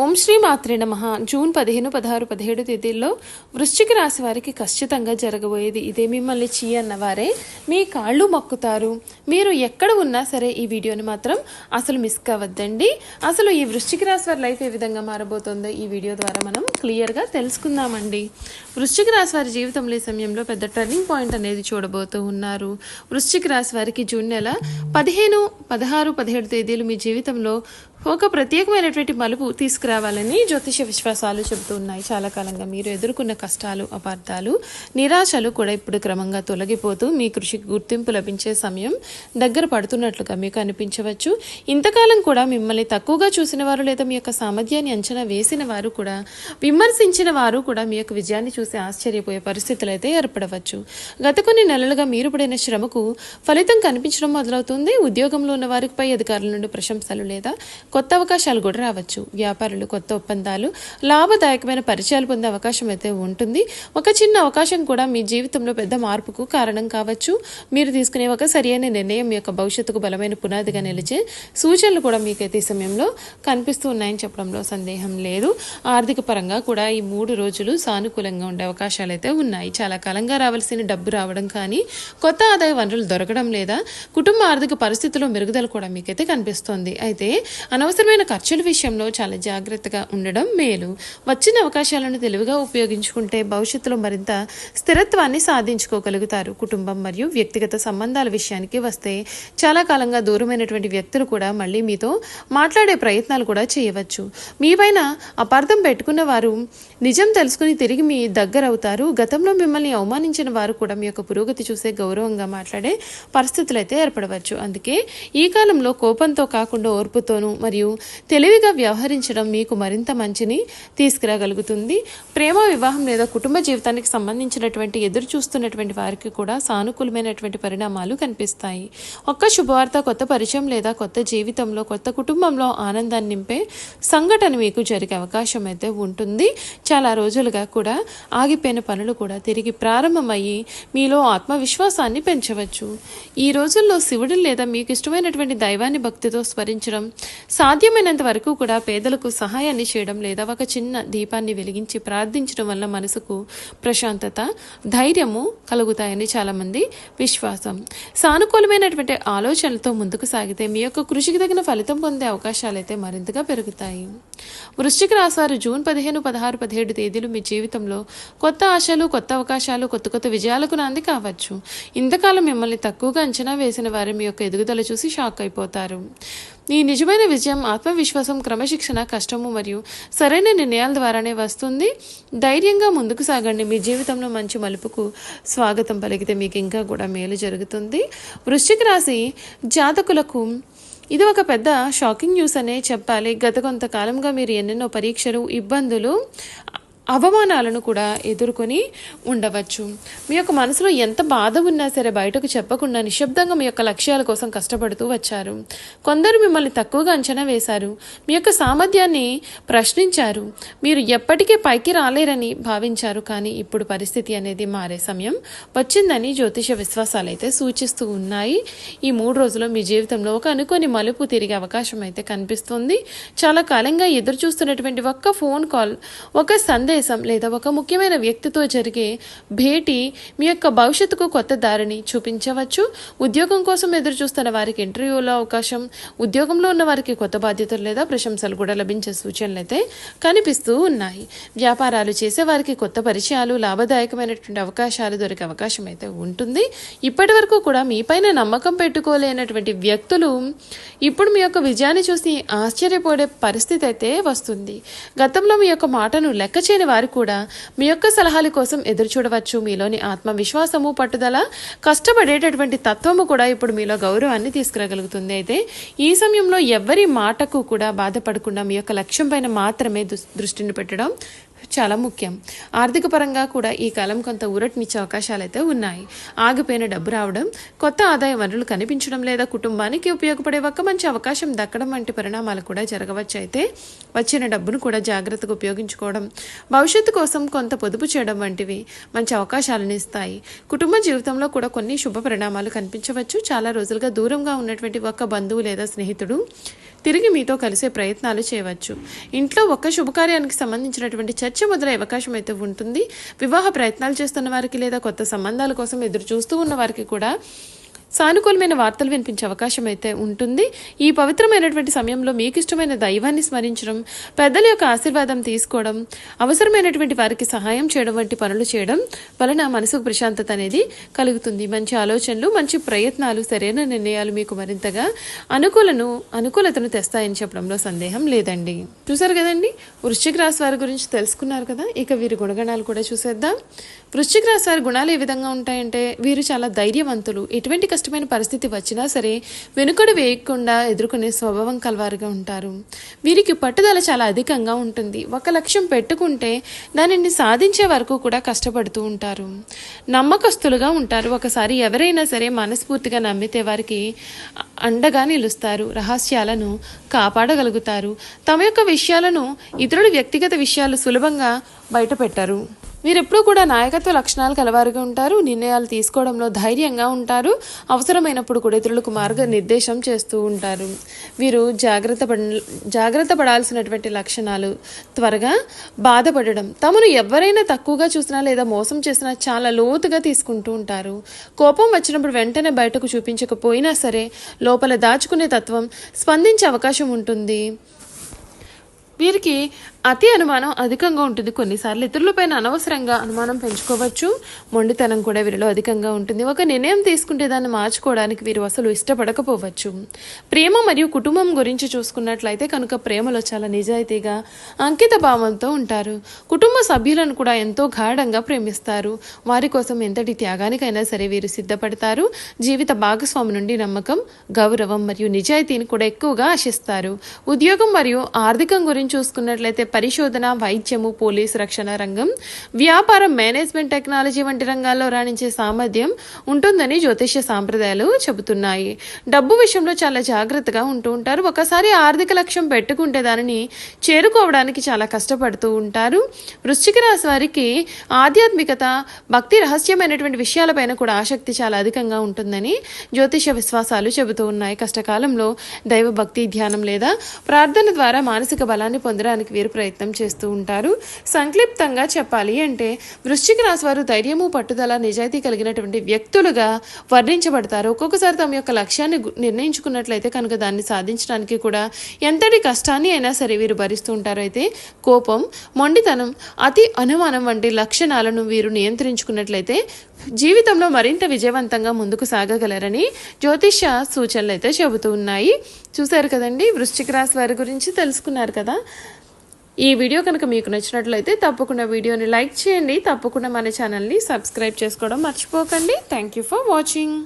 ఓం శ్రీ మాత్రే నమః. జూన్ 15, 16, 17 తేదీల్లో వృశ్చిక రాశి వారికి ఖచ్చితంగా జరగబోయేది ఇదే. మిమ్మల్ని చీ అన్నవారే మీ కాళ్ళు మొక్కుతారు. మీరు ఎక్కడ ఉన్నా సరే ఈ వీడియోని మాత్రం అసలు మిస్ కావద్దండి. అసలు ఈ వృశ్చిక రాశి వారి లైఫ్ ఏ విధంగా మారబోతుందో ఈ వీడియో ద్వారా మనం క్లియర్గా తెలుసుకుందామండి. వృశ్చిక రాశి వారి జీవితంలో ఈ సమయంలో పెద్ద టర్నింగ్ పాయింట్ అనేది చూడబోతూ ఉన్నారు. వృశ్చిక రాశి వారికి జూన్ నెల 15, 16, 17 తేదీలు మీ జీవితంలో ఒక ప్రత్యేకమైనటువంటి మలుపు తీసుకురావాలని జ్యోతిష విశ్వాసాలు చెబుతూ ఉన్నాయి. చాలా కాలంగా మీరు ఎదుర్కొన్న కష్టాలు, అపార్థాలు, నిరాశలు కూడా ఇప్పుడు క్రమంగా తొలగిపోతూ మీ కృషికి గుర్తింపు లభించే సమయం దగ్గర పడుతున్నట్లుగా మీకు అనిపించవచ్చు. ఇంతకాలం కూడా మిమ్మల్ని తక్కువగా చూసిన వారు లేదా మీ యొక్క సామర్థ్యాన్ని అంచనా వేసిన వారు కూడా, విమర్శించిన వారు కూడా మీ యొక్క విజయాన్ని చూసి ఆశ్చర్యపోయే పరిస్థితులు అయితే ఏర్పడవచ్చు. గత కొన్ని నెలలుగా మీరు పడిన శ్రమకు ఫలితం కనిపించడం మొదలవుతుంది. ఉద్యోగంలో ఉన్న వారికి పై అధికారుల నుండి ప్రశంసలు లేదా కొత్త అవకాశాలు కూడా రావచ్చు. వ్యాపారులు కొత్త ఒప్పందాలు, లాభదాయకమైన పరిచయాలు పొందే అవకాశం అయితే ఉంటుంది. ఒక చిన్న అవకాశం కూడా మీ జీవితంలో పెద్ద మార్పుకు కారణం కావచ్చు. మీరు తీసుకునే ఒక సరైన నిర్ణయం మీ యొక్క భవిష్యత్తుకు బలమైన పునాదిగా నిలిచే సూచనలు కూడా మీకైతే ఈ సమయంలో కనిపిస్తూ ఉన్నాయని చెప్పడంలో సందేహం లేదు. ఆర్థిక పరంగా కూడా ఈ 3 రోజులు సానుకూలంగా ఉండే అవకాశాలు అయితే ఉన్నాయి. చాలా కాలంగా రావాల్సిన డబ్బు రావడం కానీ, కొత్త ఆదాయ వనరులు దొరకడం లేదా కుటుంబ ఆర్థిక పరిస్థితుల్లో మెరుగుదల కూడా మీకైతే కనిపిస్తోంది. అయితే అనవసరమైన ఖర్చుల విషయంలో చాలా జాగ్రత్తగా ఉండడం మేలు. వచ్చిన అవకాశాలను తెలివిగా ఉపయోగించుకుంటే భవిష్యత్తులో మరింత స్థిరత్వాన్ని సాధించుకోగలుగుతారు. కుటుంబం మరియు వ్యక్తిగత సంబంధాల విషయానికి వస్తే చాలా కాలంగా దూరమైనటువంటి వ్యక్తులు కూడా మళ్ళీ మీతో మాట్లాడే ప్రయత్నాలు కూడా చేయవచ్చు. మీ పైన అపార్థం పెట్టుకున్న వారు నిజం తెలుసుకుని తిరిగి మీ దగ్గర అవుతారు. గతంలో మిమ్మల్ని అవమానించిన వారు కూడా మీ యొక్క పురోగతి చూసే గౌరవంగా మాట్లాడే పరిస్థితులు అయితే ఏర్పడవచ్చు. అందుకే ఈ కాలంలో కోపంతో కాకుండా ఓర్పుతోనూ మరియు తెలివిగా వ్యవహరించడం మీకు మరింత మంచిని తీసుకురాగలుగుతుంది. ప్రేమ, వివాహం లేదా కుటుంబ జీవితానికి సంబంధించినటువంటి ఎదురు చూస్తున్నటువంటి వారికి కూడా సానుకూలమైనటువంటి పరిణామాలు కనిపిస్తాయి. ఒక్క శుభవార్త, కొత్త పరిచయం లేదా కొత్త జీవితంలో, కొత్త కుటుంబంలో ఆనందాన్ని నింపే సంఘటన మీకు జరిగే అవకాశం అయితే ఉంటుంది. చాలా రోజులుగా కూడా ఆగిపోయిన పనులు కూడా తిరిగి ప్రారంభమయ్యి మీలో ఆత్మవిశ్వాసాన్ని పెంచవచ్చు. ఈ రోజుల్లో శివుడు లేదా మీకు ఇష్టమైనటువంటి దైవాన్ని భక్తితో స్మరించడం, సాధ్యమైనంత వరకు కూడా పేదలకు సహాయాన్ని చేయడం లేదా ఒక చిన్న దీపాన్ని వెలిగించి ప్రార్థించడం వల్ల మనసుకు ప్రశాంతత, ధైర్యము కలుగుతాయని చాలామంది విశ్వాసం. సానుకూలమైనటువంటి ఆలోచనలతో ముందుకు సాగితే మీ యొక్క కృషికి తగిన ఫలితం పొందే అవకాశాలు అయితే మరింతగా పెరుగుతాయి. వృశ్చిక రాశి వారు జూన్ 15, 16, 17 తేదీలు మీ జీవితంలో కొత్త ఆశలు, కొత్త అవకాశాలు, కొత్త కొత్త విజయాలకు నాంది కావచ్చు. ఇంతకాలం మిమ్మల్ని తక్కువగా అంచనా వేసిన వారు మీ యొక్క ఎదుగుదల చూసి షాక్ అయిపోతారు. ఈ నిజమైన విజయం ఆత్మవిశ్వాసం, క్రమశిక్షణ, కష్టము మరియు సరైన నిర్ణయాల ద్వారానే వస్తుంది. ధైర్యంగా ముందుకు సాగండి. మీ జీవితంలో మంచి మలుపుకు స్వాగతం పలికితే మీకు ఇంకా కూడా మేలు జరుగుతుంది. వృశ్చిక రాశి జాతకులకు ఇది ఒక పెద్ద షాకింగ్ న్యూస్ అనే చెప్పాలి. గత కొంతకాలంగా మీరు ఎన్నెన్నో పరీక్షలు, ఇబ్బందులు, అవమానాలను కూడా ఎదుర్కొని ఉండవచ్చు. మీ యొక్క మనసులో ఎంత బాధ ఉన్నా సరే బయటకు చెప్పకుండా నిశ్శబ్దంగా మీ యొక్క లక్ష్యాల కోసం కష్టపడుతూ వచ్చారు. కొందరు మిమ్మల్ని తక్కువగా అంచనా వేశారు, మీ యొక్క సామర్థ్యాన్ని ప్రశ్నించారు, మీరు ఎప్పటికీ పైకి రాలేరని భావించారు. కానీ ఇప్పుడు పరిస్థితి అనేది మారే సమయం వచ్చిందని జ్యోతిష విశ్వాసాలు అయితే సూచిస్తూ ఉన్నాయి. ఈ 3 రోజుల్లో మీ జీవితంలో ఒక అనుకోని మలుపు తిరిగే అవకాశం అయితే కనిపిస్తుంది. చాలా కాలంగా ఎదురు చూస్తున్నటువంటి ఒక్క ఫోన్ కాల్, ఒక సందేశం లేదా ఒక ముఖ్యమైన వ్యక్తితో జరిగే భేటీ మీ యొక్క భవిష్యత్తుకు కొత్త దారిని చూపించవచ్చు. ఉద్యోగం కోసం ఎదురు చూస్తున్న వారికి ఇంటర్వ్యూలో అవకాశం, ఉద్యోగంలో ఉన్న వారికి కొత్త బాధ్యతలు లేదా ప్రశంసలు కూడా లభించే సూచనలు అయితే కనిపిస్తూ ఉన్నాయి. వ్యాపారాలు చేసే వారికి కొత్త పరిచయాలు, లాభదాయకమైనటువంటి అవకాశాలు దొరికే అవకాశం అయితే ఉంటుంది. ఇప్పటి వరకు కూడా మీపైన నమ్మకం పెట్టుకోలేనటువంటి వ్యక్తులు ఇప్పుడు మీ యొక్క విజయాన్ని చూసి ఆశ్చర్యపోయే పరిస్థితి అయితే వస్తుంది. గతంలో మీ యొక్క మాటను లెక్క చేయని వారు కూడా మీ యొక్క సలహాల కోసం ఎదురు చూడవచ్చు. మీలోని ఆత్మవిశ్వాసము, పట్టుదల, కష్టపడేటటువంటి తత్వము కూడా ఇప్పుడు మీలో గౌరవాన్ని తీసుకురాగలుగుతుంది. అయితే ఈ సమయంలో ఎవరి మాటకు కూడా బాధపడకుండా మీ యొక్క లక్ష్యం పైన మాత్రమే దృష్టిని పెట్టడం చాలా ముఖ్యం. ఆర్థిక పరంగా కూడా ఈ కాలం కొంత ఊరటనిచ్చే అవకాశాలు అయితే ఉన్నాయి. ఆగిపోయిన డబ్బు రావడం, కొత్త ఆదాయ వనరులు కనిపించడం లేదా కుటుంబానికి ఉపయోగపడే ఒక మంచి అవకాశం దక్కడం వంటి పరిణామాలు కూడా జరగవచ్చు. అయితే వచ్చిన డబ్బును కూడా జాగ్రత్తగా ఉపయోగించుకోవడం, భవిష్యత్తు కోసం కొంత పొదుపు చేయడం వంటివి మంచి అవకాశాలను ఇస్తాయి. కుటుంబ జీవితంలో కూడా కొన్ని శుభ పరిణామాలు కనిపించవచ్చు. చాలా రోజులుగా దూరంగా ఉన్నటువంటి ఒక బంధువు లేదా స్నేహితుడు తిరిగి మీతో కలిసే ప్రయత్నాలు చేయవచ్చు. ఇంట్లో ఒక్క శుభకార్యానికి సంబంధించినటువంటి చర్చ మొదలయ్యే అవకాశం అయితే ఉంటుంది. వివాహ ప్రయత్నాలు చేస్తున్న వారికి లేదా కొత్త సంబంధాల కోసం ఎదురు చూస్తూ ఉన్న వారికి కూడా సానుకూలమైన వార్తలు వినిపించే అవకాశం అయితే ఉంటుంది. ఈ పవిత్రమైనటువంటి సమయంలో మీకు ఇష్టమైన దైవాన్ని స్మరించడం, పెద్దల యొక్క ఆశీర్వాదం తీసుకోవడం, అవసరమైనటువంటి వారికి సహాయం చేయడం వంటి పనులు చేయడం వలన మనసుకు ప్రశాంతత అనేది కలుగుతుంది. మంచి ఆలోచనలు, మంచి ప్రయత్నాలు, సరైన నిర్ణయాలు మీకు మరింతగా అనుకూలతను తెస్తాయని చెప్పడంలో సందేహం లేదండి. చూసారు కదండి, వృశ్చిక రాశి వారి గురించి తెలుసుకున్నారు కదా. ఇక వీరి గుణగణాలు కూడా చూసేద్దాం. వృశ్చిక రాశి వారి గుణాలు ఏ విధంగా ఉంటాయంటే, వీరు చాలా ధైర్యవంతులు. ఎటువంటి కష్టమైన పరిస్థితి వచ్చినా సరే వెనుకడు వేయకుండా ఎదుర్కొనే స్వభావం కలవారుగా ఉంటారు. వీరికి పట్టుదల చాలా అధికంగా ఉంటుంది. ఒక లక్ష్యం పెట్టుకుంటే దానిని సాధించే వరకు కూడా కష్టపడుతూ ఉంటారు. నమ్మకస్తులుగా ఉంటారు. ఒకసారి ఎవరైనా సరే మనస్ఫూర్తిగా నమ్మితే వారికి అండగా నిలుస్తారు. రహస్యాలను కాపాడగలుగుతారు. తమ యొక్క విషయాలను ఇతరుల వ్యక్తిగత విషయాలు సులభంగా బయటపెట్టారు. వీరెప్పుడూ కూడా నాయకత్వ లక్షణాలు కలవారుగా ఉంటారు. నిర్ణయాలు తీసుకోవడంలో ధైర్యంగా ఉంటారు. అవసరమైనప్పుడు కూడా ఇతరులకు మార్గనిర్దేశం చేస్తూ ఉంటారు. వీరు జాగ్రత్త పడాల్సినటువంటి లక్షణాలు త్వరగా బాధపడడం, తమను ఎవరైనా తక్కువగా చూసినా లేదా మోసం చేసినా చాలా లోతుగా తీసుకుంటూ ఉంటారు. కోపం వచ్చినప్పుడు వెంటనే బయటకు చూపించకపోయినా సరే లోపల దాచుకునే తత్వం, స్పందించే అవకాశం ఉంటుంది. వీరికి అతి అనుమానం అధికంగా ఉంటుంది. కొన్నిసార్లు ఇతరులపైన అనవసరంగా అనుమానం పెంచుకోవచ్చు. మొండితనం కూడా వీరిలో అధికంగా ఉంటుంది. ఒక నిర్ణయం తీసుకుంటే దాన్ని మార్చుకోవడానికి వీరు అసలు ఇష్టపడకపోవచ్చు. ప్రేమ మరియు కుటుంబం గురించి చూసుకున్నట్లయితే కనుక ప్రేమలో చాలా నిజాయితీగా, అంకిత భావంతో ఉంటారు. కుటుంబ సభ్యులను కూడా ఎంతో గాఢంగా ప్రేమిస్తారు. వారి కోసం ఎంతటి త్యాగానికైనా సరే వీరు సిద్ధపడతారు. జీవిత భాగస్వామి నుండి నమ్మకం, గౌరవం మరియు నిజాయితీని కూడా ఎక్కువగా ఆశిస్తారు. ఉద్యోగం మరియు ఆర్థికం గురించి చూసుకున్నట్లయితే పరిశోధన, వైద్యము, పోలీసు, రక్షణ రంగం, వ్యాపారం, మేనేజ్మెంట్, టెక్నాలజీ వంటి రంగాల్లో రాణించే సామర్థ్యం ఉంటుందని జ్యోతిష్య సాంప్రదాయాలు చెబుతున్నాయి. డబ్బు విషయంలో చాలా జాగ్రత్తగా ఉంటూ ఉంటారు. ఒకసారి ఆర్థిక లక్ష్యం పెట్టుకుంటే దానిని చేరుకోవడానికి చాలా కష్టపడుతూ ఉంటారు. వృశ్చిక రాశి వారికి ఆధ్యాత్మికత, భక్తి, రహస్యమైనటువంటి విషయాలపైన కూడా ఆసక్తి చాలా అధికంగా ఉంటుందని జ్యోతిష్య విశ్వాసాలు చెబుతూ ఉన్నాయి. కష్టకాలంలో దైవ భక్తి, ధ్యానం లేదా ప్రార్థన ద్వారా మానసిక బలాన్ని పొందడానికి వీరు ప్రయత్నం చేస్తూ ఉంటారు. సంక్షిప్తంగా చెప్పాలి అంటే వృశ్చిక రాశి వారు ధైర్యము, పట్టుదల, నిజాయితీ కలిగినటువంటి వ్యక్తులుగా వర్ణించబడతారు. ఒక్కొక్కసారి తమ యొక్క లక్ష్యాన్ని నిర్ణయించుకున్నట్లయితే కనుక దాన్ని సాధించడానికి కూడా ఎంతటి కష్టాన్ని అయినా సరే వీరు భరిస్తూ ఉంటారు. అయితే కోపం, మొండితనం, అతి అనుమానం వంటి లక్షణాలను వీరు నియంత్రించుకున్నట్లయితే జీవితంలో మరింత విజయవంతంగా ముందుకు సాగగలరని జ్యోతిష్య సూచనలు అయితే చెబుతూ ఉన్నాయి. చూశారు కదండి, వృశ్చిక రాశి వారి గురించి తెలుసుకున్నారు కదా. ఈ వీడియో కనుక మీకు నచ్చినట్లయితే తప్పకుండా వీడియోని లైక్ చేయండి. తప్పకుండా మన ఛానల్ని సబ్స్క్రైబ్ చేసుకోవడం మర్చిపోకండి. Thank you for watching.